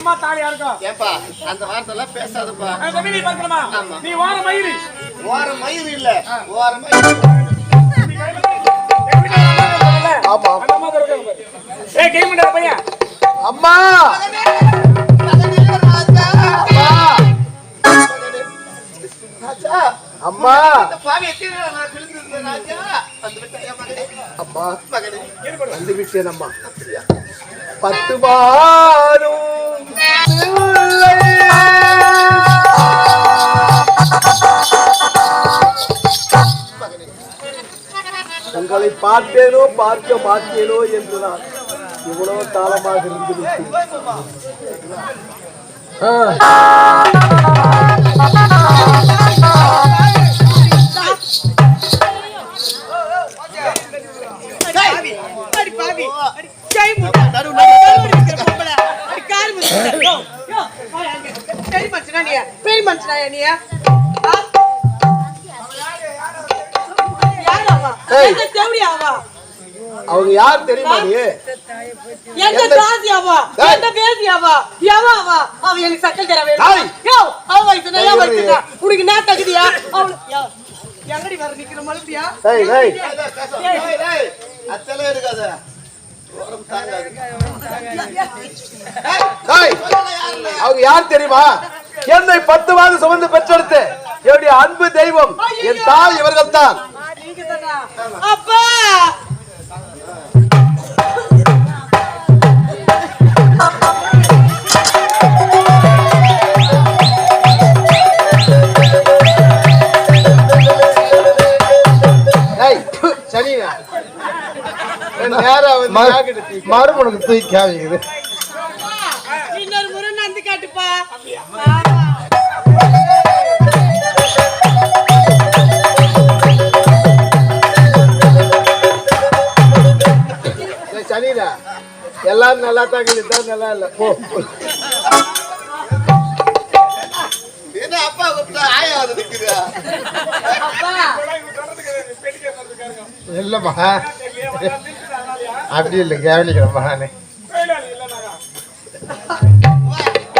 அம்மா தாலியா இருக்கும். ஏப்பா அந்த வார்த்தைலாம் பேசாதப்பா. நீ பார்க்கலாமா? நீ வார மயிறு. வார மயிறு இல்ல. வார மயிறு. ஆமா. அம்மா தரங்க. ஏய் கை முண்டா பையா. அம்மா. ராஜா. அம்மா. இந்த பாவி எத்தனை நான் பிடிச்சிருந்தேன் ராஜா. அந்த விட்டயா மகனே. அம்மா. மகனே. அந்த விட்டேன் அம்மா. 10 மாதம் உங்களை பார்த்தேனோ பார்க்க மாட்டேனோ என்றுதான் இவ்வளவு காலமாக இருந்து அவங்க யார் தெரியுமா? எந்த தாசியாவா எந்த பேசியாவா எவாவா அவ எனக்கு சக்கல் தர வேணும். யோ அவ வயசு நான் வயசுடா உனக்கு நான் தகுதியா அவ எங்கடி வர நிக்கிற மலத்தியா? டேய் டேய் டேய் அச்சலே இருக்காத. ஓரம் தாங்காது. டேய் அவங்க யார் தெரியுமா? என்னை 10 மாதம் சுமந்து பெற்றெடுத்து என்னுடைய அன்பு தெய்வம் என் தாய் இவர்கள் தான். அப்பா மறுபடியும் தூக்கி காமிக்குது. இன்னொரு முறை நந்து காட்டுப்பா. சனிடா எல்லாரும் நல்லா தான் நல்லா இல்ல போ. என்ன அப்பா கூப்பிட்டா ஆயாவது நிக்குதா? இல்லம்மா அப்படி இல்லை கவனிக்கிறேன் மகானே.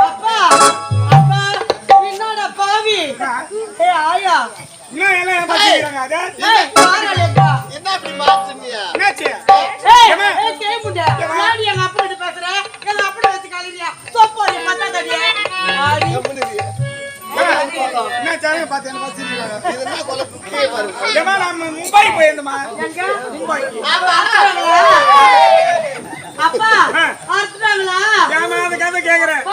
அப்பா அப்பா என்னடா பாவி? ஏ ஆயா என்ன என்ன பாத்துக்கறாங்க அத? ஏய் பாரலப்பா என்ன அப்படி மாத்துனியா? என்னாச்சு? ஏய் கேமுடா நாடி எங்க அப்பா கிட்ட பேசுற. எங்க அப்பா வச்சு காலியா சோப்போரி மத்தாதடியா. ஆடி என்ன சாங்க பாத்து என்ன பாத்துறீங்க? இதெல்லாம் கொலை குக்கே பாருங்க. ஏமா நம்ம மும்பை போயிருந்தோமா? எங்க மும்பை. அப்பா அர்த்தங்களா? ஏமா அந்த கதை கேக்குறேன்.